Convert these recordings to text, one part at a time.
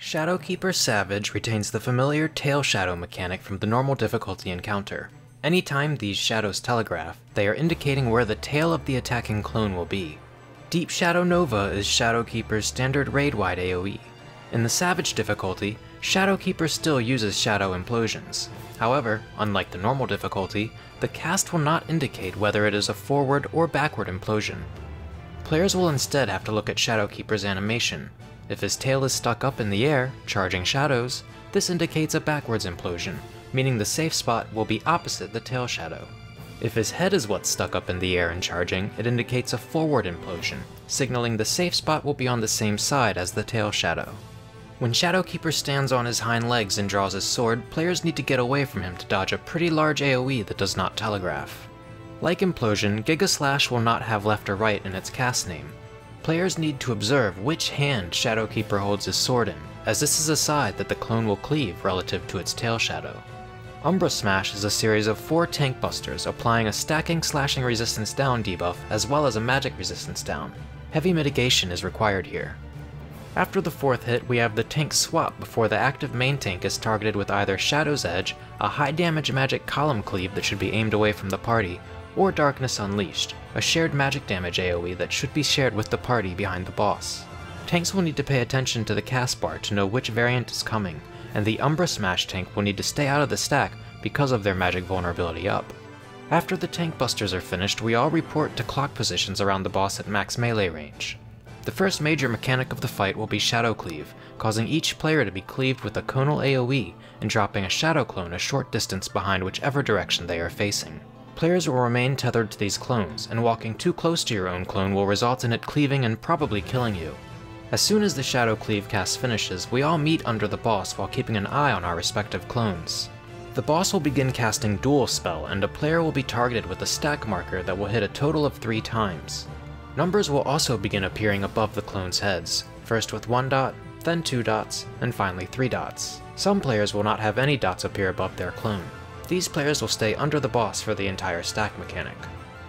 Shadowkeeper Savage retains the familiar tail shadow mechanic from the normal difficulty encounter. Anytime these shadows telegraph, they are indicating where the tail of the attacking clone will be. Deepshadow Nova is Shadowkeeper's standard Raidwide AoE. In the Savage difficulty, Shadowkeeper still uses shadow implosions. However, unlike the normal difficulty, the cast will not indicate whether it is a forward or backward implosion. Players will instead have to look at Shadowkeeper's animation. If his tail is stuck up in the air, charging shadows, this indicates a backwards implosion, meaning the safe spot will be opposite the tail shadow. If his head is what's stuck up in the air and charging, it indicates a forward implosion, signaling the safe spot will be on the same side as the tail shadow. When Shadowkeeper stands on his hind legs and draws his sword, players need to get away from him to dodge a pretty large AoE that does not telegraph. Like Implosion, Giga Slash will not have left or right in its cast name. Players need to observe which hand Shadowkeeper holds his sword in, as this is a side that the clone will cleave relative to its tail shadow. Umbra Smash is a series of 4 tank busters applying a stacking slashing resistance down debuff as well as a magic resistance down. Heavy mitigation is required here. After the 4th hit, we have the tank swap before the active main tank is targeted with either Shadow's Edge, a high damage magic column cleave that should be aimed away from the party, or Darkness Unleashed, a shared magic damage AoE that should be shared with the party behind the boss. Tanks will need to pay attention to the cast bar to know which variant is coming, and the Umbra Smash tank will need to stay out of the stack because of their magic vulnerability up. After the tank busters are finished, we all report to clock positions around the boss at max melee range. The first major mechanic of the fight will be Shadow Cleave, causing each player to be cleaved with a conal AoE and dropping a shadow clone a short distance behind whichever direction they are facing. Players will remain tethered to these clones, and walking too close to your own clone will result in it cleaving and probably killing you. As soon as the Shadow Cleave cast finishes, we all meet under the boss while keeping an eye on our respective clones. The boss will begin casting Dualspell, and a player will be targeted with a stack marker that will hit a total of 3 times. Numbers will also begin appearing above the clones' heads, first with 1 dot, then 2 dots, and finally 3 dots. Some players will not have any dots appear above their clone. These players will stay under the boss for the entire stack mechanic.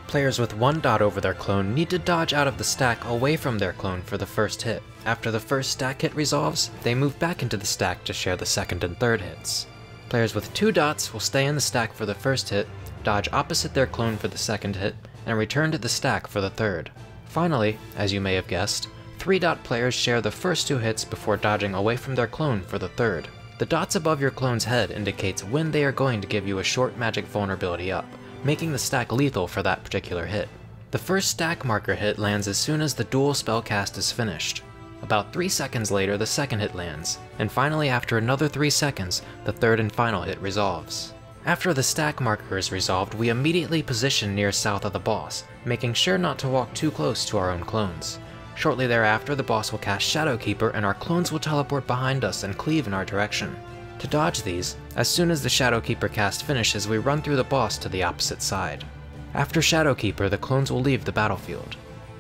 Players with 1 dot over their clone need to dodge out of the stack away from their clone for the first hit. After the first stack hit resolves, they move back into the stack to share the second and third hits. Players with 2 dots will stay in the stack for the first hit, dodge opposite their clone for the second hit, and return to the stack for the third. Finally, as you may have guessed, 3 dot players share the first 2 hits before dodging away from their clone for the third. The dots above your clone's head indicates when they are going to give you a short magic vulnerability up, making the stack lethal for that particular hit. The first stack marker hit lands as soon as the dual spell cast is finished. About 3 seconds later, the second hit lands, and finally after another 3 seconds, the third and final hit resolves. After the stack marker is resolved, we immediately position near south of the boss, making sure not to walk too close to our own clones. Shortly thereafter, the boss will cast Shadowkeeper and our clones will teleport behind us and cleave in our direction. To dodge these, as soon as the Shadowkeeper cast finishes, we run through the boss to the opposite side. After Shadowkeeper, the clones will leave the battlefield.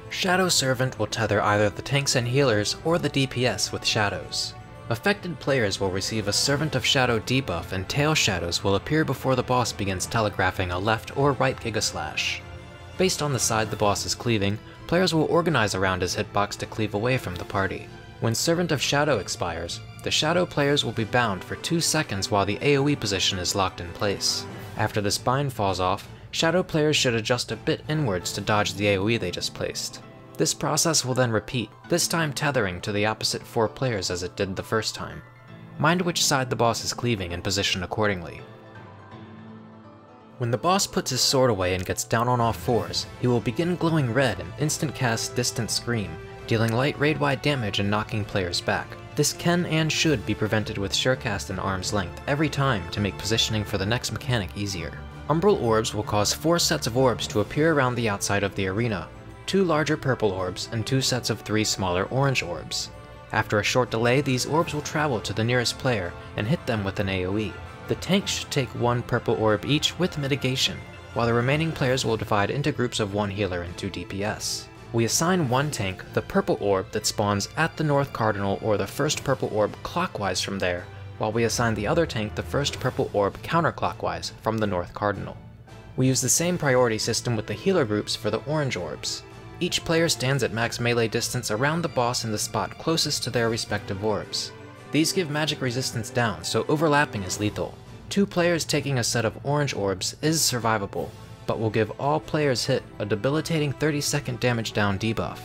Shadow Servant will tether either the tanks and healers or the DPS with shadows. Affected players will receive a Servant of Shadow debuff and tail shadows will appear before the boss begins telegraphing a left or right Giga Slash. Based on the side the boss is cleaving, players will organize around his hitbox to cleave away from the party. When Servant of Shadow expires, the Shadow players will be bound for 2 seconds while the AoE position is locked in place. After this bind falls off, Shadow players should adjust a bit inwards to dodge the AoE they just placed. This process will then repeat, this time tethering to the opposite 4 players as it did the first time. Mind which side the boss is cleaving and position accordingly. When the boss puts his sword away and gets down on all 4s, he will begin glowing red and instant cast Distant Scream, dealing light raid-wide damage and knocking players back. This can and should be prevented with surecast and arm's length every time to make positioning for the next mechanic easier. Umbral Orbs will cause 4 sets of orbs to appear around the outside of the arena, 2 larger purple orbs and 2 sets of 3 smaller orange orbs. After a short delay, these orbs will travel to the nearest player and hit them with an AoE. The tanks should take 1 purple orb each with mitigation, while the remaining players will divide into groups of 1 healer and 2 DPS. We assign 1 tank the purple orb that spawns at the north cardinal or the first purple orb clockwise from there, while we assign the other tank the first purple orb counterclockwise from the north cardinal. We use the same priority system with the healer groups for the orange orbs. Each player stands at max melee distance around the boss in the spot closest to their respective orbs. These give magic resistance down, so overlapping is lethal. 2 players taking a set of orange orbs is survivable, but will give all players hit a debilitating 30-second damage down debuff.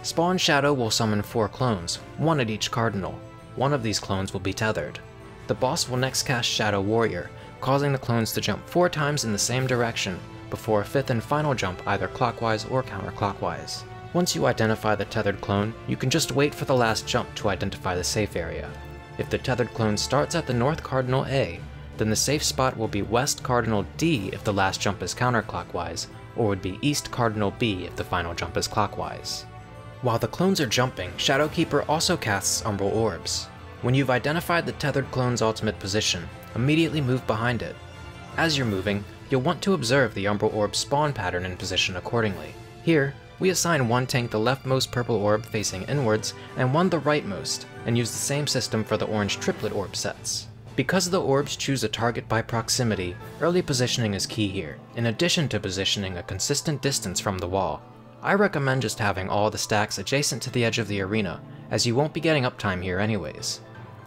Spawn Shadow will summon 4 clones, 1 at each cardinal. 1 of these clones will be tethered. The boss will next cast Shadow Warrior, causing the clones to jump 4 times in the same direction, before a 5th and final jump either clockwise or counterclockwise. Once you identify the tethered clone, you can just wait for the last jump to identify the safe area. If the tethered clone starts at the North Cardinal A, then the safe spot will be West Cardinal D if the last jump is counterclockwise, or would be East Cardinal B if the final jump is clockwise. While the clones are jumping, Shadowkeeper also casts Umbral Orbs. When you've identified the tethered clone's ultimate position, immediately move behind it. As you're moving, you'll want to observe the Umbral Orb spawn pattern and position accordingly. Here, we assign 1 tank the leftmost purple orb facing inwards, and 1 the rightmost, and use the same system for the orange triplet orb sets. Because the orbs choose a target by proximity, early positioning is key here, in addition to positioning a consistent distance from the wall. I recommend just having all the stacks adjacent to the edge of the arena, as you won't be getting uptime here anyways.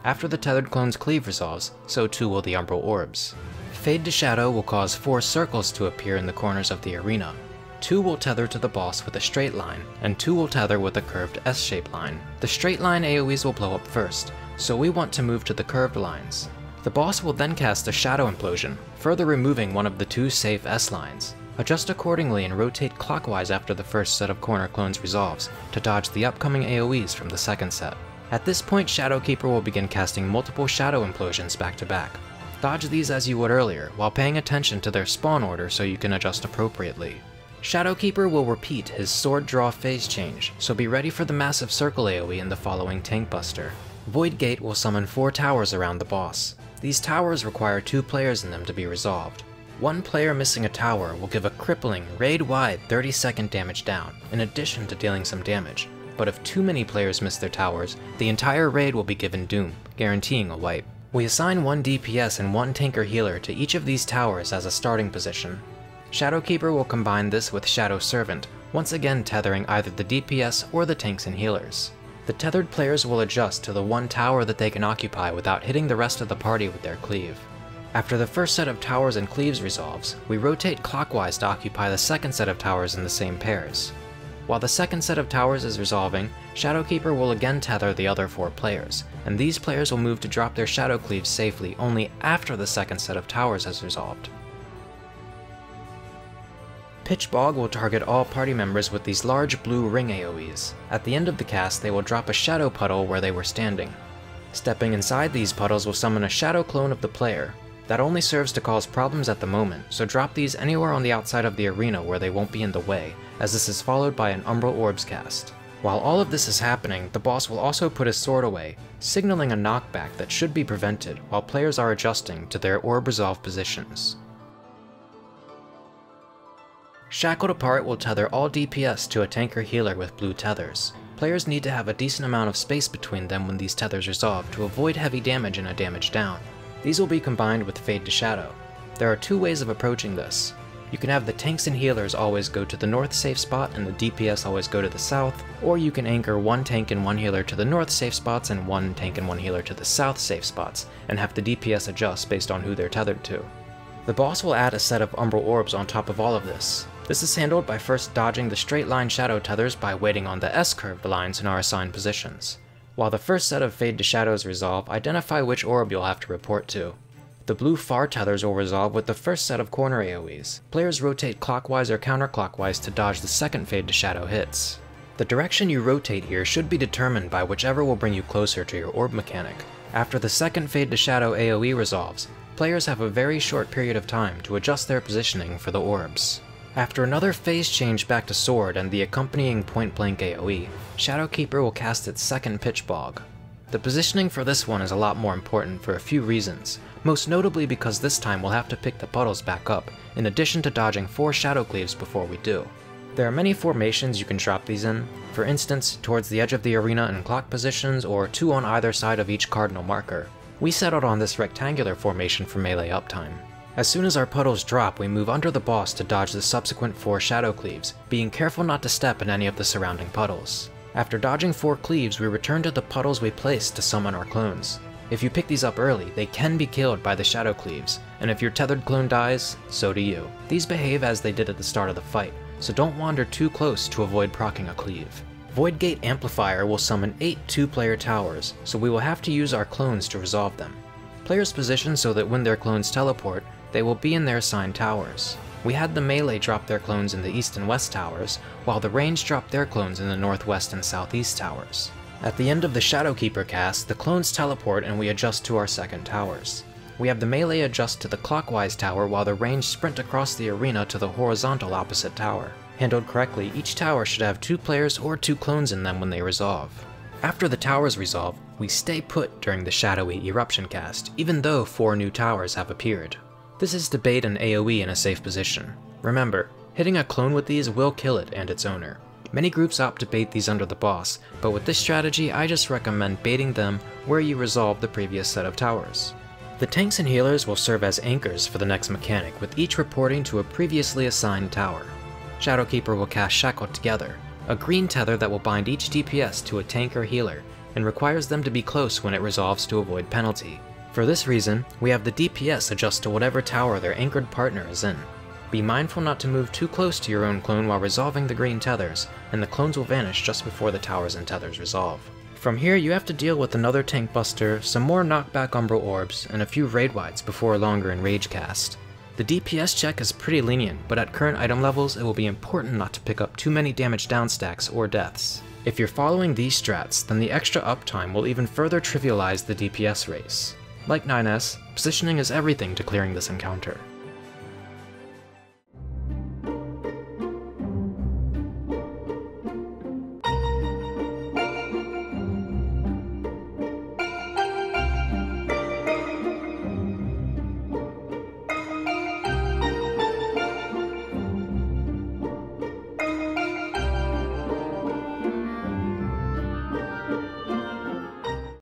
After the tethered clone's cleave resolves, so too will the Umbral Orbs. Fade to Shadow will cause 4 circles to appear in the corners of the arena. 2 will tether to the boss with a straight line, and 2 will tether with a curved S-shaped line. The straight line AoEs will blow up first, so we want to move to the curved lines. The boss will then cast a Shadow Implosion, further removing one of the 2 safe S-lines. Adjust accordingly and rotate clockwise after the first set of corner clones resolves, to dodge the upcoming AoEs from the second set. At this point, Shadowkeeper will begin casting multiple Shadow Implosions back to back. Dodge these as you would earlier, while paying attention to their spawn order so you can adjust appropriately. Shadowkeeper will repeat his Sword Draw phase change, so be ready for the massive circle AoE in the following Tank Buster. Voidgate will summon 4 towers around the boss. These towers require 2 players in them to be resolved. 1 player missing a tower will give a crippling, raid-wide 30-second damage down, in addition to dealing some damage, but if too many players miss their towers, the entire raid will be given doom, guaranteeing a wipe. We assign 1 DPS and 1 tanker healer to each of these towers as a starting position. Shadowkeeper will combine this with Shadow Servant, once again tethering either the DPS or the tanks and healers. The tethered players will adjust to the 1 tower that they can occupy without hitting the rest of the party with their cleave. After the first set of towers and cleaves resolves, we rotate clockwise to occupy the second set of towers in the same pairs. While the second set of towers is resolving, Shadowkeeper will again tether the other 4 players, and these players will move to drop their Shadow Cleaves safely only after the second set of towers has resolved. Pitch Bog will target all party members with these large blue ring AoEs. At the end of the cast, they will drop a shadow puddle where they were standing. Stepping inside these puddles will summon a shadow clone of the player. That only serves to cause problems at the moment, so drop these anywhere on the outside of the arena where they won't be in the way, as this is followed by an Umbral Orbs cast. While all of this is happening, the boss will also put his sword away, signaling a knockback that should be prevented while players are adjusting to their orb resolve positions. Shackled Apart will tether all DPS to a tanker healer with blue tethers. Players need to have a decent amount of space between them when these tethers resolve to avoid heavy damage and a damage down. These will be combined with Fade to Shadow. There are 2 ways of approaching this. You can have the tanks and healers always go to the north safe spot and the DPS always go to the south, or you can anchor 1 tank and 1 healer to the north safe spots and 1 tank and 1 healer to the south safe spots, and have the DPS adjust based on who they're tethered to. The boss will add a set of Umbral Orbs on top of all of this. This is handled by first dodging the straight line shadow tethers by waiting on the S-curved lines in our assigned positions. While the first set of Fade to Shadows resolve, identify which orb you'll have to report to. The blue far tethers will resolve with the first set of corner AoEs. Players rotate clockwise or counterclockwise to dodge the second Fade to Shadow hits. The direction you rotate here should be determined by whichever will bring you closer to your orb mechanic. After the second Fade to Shadow AoE resolves, players have a very short period of time to adjust their positioning for the orbs. After another phase change back to Sword and the accompanying point-blank AoE, Shadowkeeper will cast its second Pitch Bog. The positioning for this one is a lot more important for a few reasons, most notably because this time we'll have to pick the puddles back up, in addition to dodging 4 Shadow Cleaves before we do. There are many formations you can drop these in, for instance, towards the edge of the arena in clock positions or 2 on either side of each cardinal marker. We settled on this rectangular formation for melee uptime. As soon as our puddles drop, we move under the boss to dodge the subsequent 4 Shadow Cleaves, being careful not to step in any of the surrounding puddles. After dodging 4 Cleaves, we return to the Puddles we placed to summon our clones. If you pick these up early, they can be killed by the Shadow Cleaves, and if your tethered clone dies, so do you. These behave as they did at the start of the fight, so don't wander too close to avoid proccing a Cleave. Voidgate Amplifier will summon 8 2-player towers, so we will have to use our clones to resolve them. Players position so that when their clones teleport, they will be in their assigned towers. We had the melee drop their clones in the east and west towers, while the range dropped their clones in the northwest and southeast towers. At the end of the Shadowkeeper cast, the clones teleport and we adjust to our second towers. We have the melee adjust to the clockwise tower while the range sprint across the arena to the horizontal opposite tower. Handled correctly, each tower should have 2 players or 2 clones in them when they resolve. After the towers resolve, we stay put during the Shadowy Eruption cast, even though 4 new towers have appeared. This is to bait an AoE in a safe position. Remember, hitting a clone with these will kill it and its owner. Many groups opt to bait these under the boss, but with this strategy I just recommend baiting them where you resolve the previous set of towers. The tanks and healers will serve as anchors for the next mechanic, with each reporting to a previously assigned tower. Shadowkeeper will cast Shackled together, a green tether that will bind each DPS to a tank or healer, and requires them to be close when it resolves to avoid penalty. For this reason, we have the DPS adjust to whatever tower their anchored partner is in. Be mindful not to move too close to your own clone while resolving the green tethers, and the clones will vanish just before the towers and tethers resolve. From here you have to deal with another tank buster, some more knockback Umbral Orbs, and a few Raidwides before longer enrage cast. The DPS check is pretty lenient, but at current item levels it will be important not to pick up too many damage down stacks or deaths. If you're following these strats, then the extra uptime will even further trivialize the DPS race. Like 9S, positioning is everything to clearing this encounter.